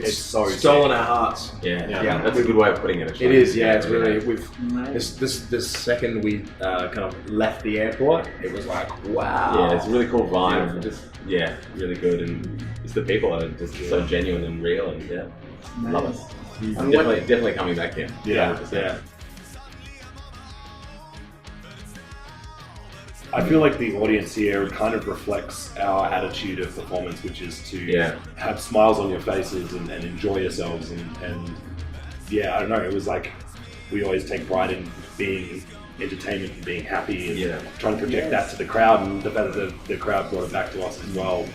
it's so stolen our hearts. Yeah, that's a good way of putting it. Actually. It is, yeah. It's really this second we kind of left the airport, it was like wow. Yeah, it's a really cool vibe. Just really good, and it's the people are just so genuine and real, and love it. I'm definitely coming back here. Yeah. I feel like the audience here kind of reflects our attitude of performance, which is to have smiles on your faces and enjoy yourselves. And I don't know, it was like we always take pride in being entertainment and being happy and trying to project that to the crowd, and the fact that the crowd brought it back to us as well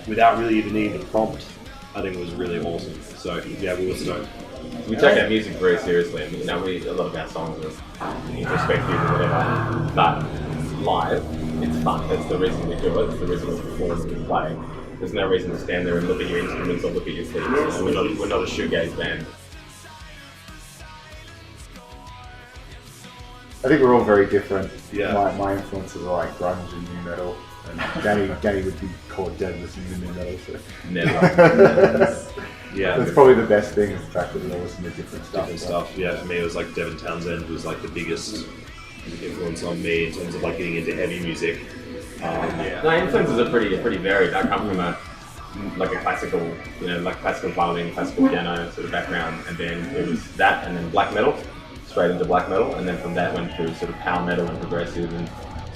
without really even needing to prompt, I think it was really awesome. So we were stoked. We take our music very seriously, and a lot of our songs are introspective or whatever, but live, it's fun. That's the reason we do it. It's the reason we perform and play. There's no reason to stand there and look at your instruments or look at your feet. We're not a shoegaze band. I think we're all very different. Yeah. My influences are like grunge and new metal, and Danny would be called dead listening to new metal. So. Never. That's probably the best thing, is the fact that we all listen to different stuff. Yeah, for me it was like Devin Townsend was like the biggest influence on me in terms of like getting into heavy music. No, influences are pretty varied. I come from a classical, like classical violin, classical piano sort of background, and then it was that, and then black metal, straight into black metal, and then from that went through sort of power metal and progressive, and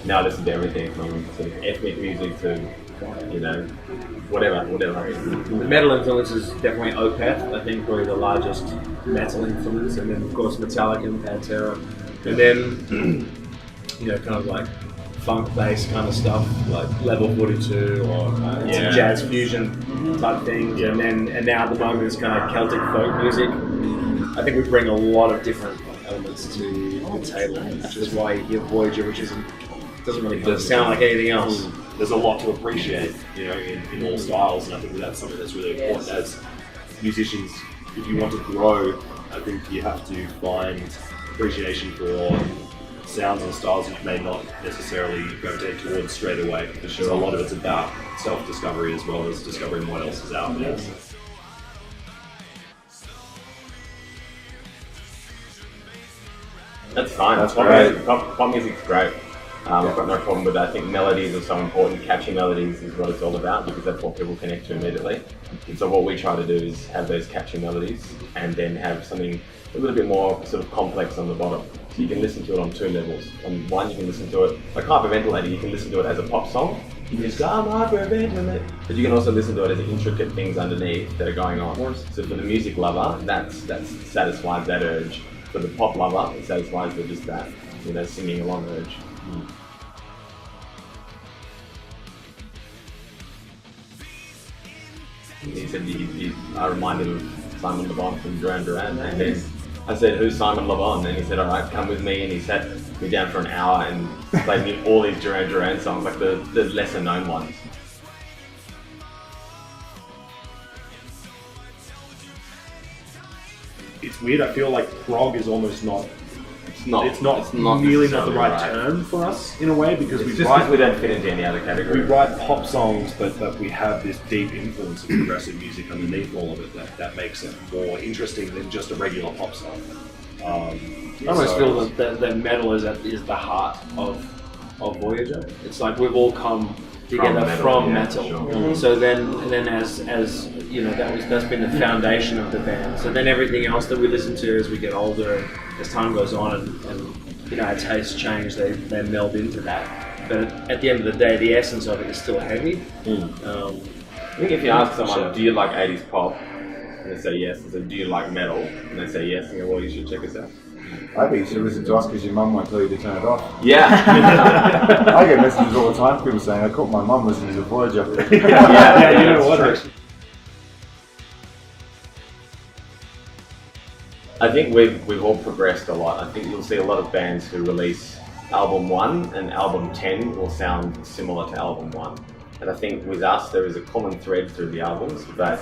now I listen to everything from sort of ethnic music to whatever. The metal influence is definitely Opeth, I think probably the largest metal influence, and then of course Metallica and Pantera, and then kind of like funk bass kind of stuff like Level 42 or some jazz fusion type things, and now at the moment it's kind of Celtic folk music. I think we bring a lot of different elements to the table, which is why you hear Voyager, which doesn't really sound like anything else. There's a lot to appreciate, in all styles, and I think that's something that's really important as musicians. If you want to grow, I think you have to find appreciation for sounds and styles that you may not necessarily gravitate towards straight away. For sure. So a lot of it's about self-discovery as well as discovering what else is out there. That's fine. That's great. Pop music's great. I've got no problem with that. I think melodies are so important. Catchy melodies is what it's all about, because that's what people connect to immediately. And so what we try to do is have those catchy melodies and then have something a little bit more sort of complex on the bottom. So you can listen to it on two levels. On one, you can listen to it, like Hyperventilator, you can listen to it as a pop song. You can just go, I'm hyperventilating. But you can also listen to it as intricate things underneath that are going on. So for the music lover, that satisfies that urge. For the pop lover, it satisfies with just that, singing along urge. He said, I reminded him of Simon Le Bon from Duran Duran, and then I said, who's Simon Le Bon? And he said, all right, come with me, and he sat me down for an hour and played me all these Duran Duran songs, like the lesser known ones. It's weird, I feel like prog is almost not... It's not really not the right term for us in a way, because we don't fit into any other category. We write pop songs, but we have this deep influence of progressive music underneath all of it that makes it more interesting than just a regular pop song. I almost feel that metal is the heart of Voyager. It's like we've all come together from metal. Sure. So then as that's been the foundation of the band. So then everything else that we listen to as we get older and as time goes on and our tastes change, they meld into that. But at the end of the day, the essence of it is still heavy. I think if you ask someone, do you like 80s pop? And they say yes. And say, do you like metal? And they say yes. And you go, well, you should check us out. I think you should listen to us because your mum won't tell you to turn it off. Yeah. I get messages all the time, people saying, I caught my mum listening to Voyager. Yeah, you know what? I think we've all progressed a lot. I think you'll see a lot of bands who release album 1 and album 10 will sound similar to album 1. And I think with us there is a common thread through the albums, but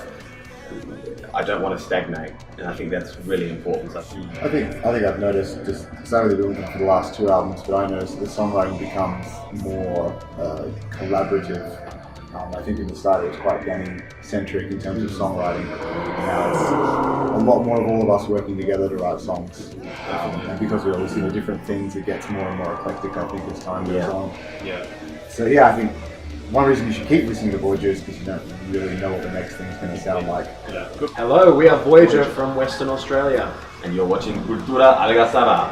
I don't want to stagnate, and I think that's really important. I think I've noticed, just because I've only been looking for the last 2 albums, but I noticed the songwriting becomes more collaborative, I think in the start it was quite Danny-centric in terms of songwriting. Now it's a lot more of all of us working together to write songs. And because we all listen to different things, it gets more and more eclectic, I think, as time goes on. Yeah. So yeah, I think one reason you should keep listening to Voyager is because you don't really know what the next thing's going to sound like. Hello, we are Voyager from Western Australia. And you're watching Cultura Algazara.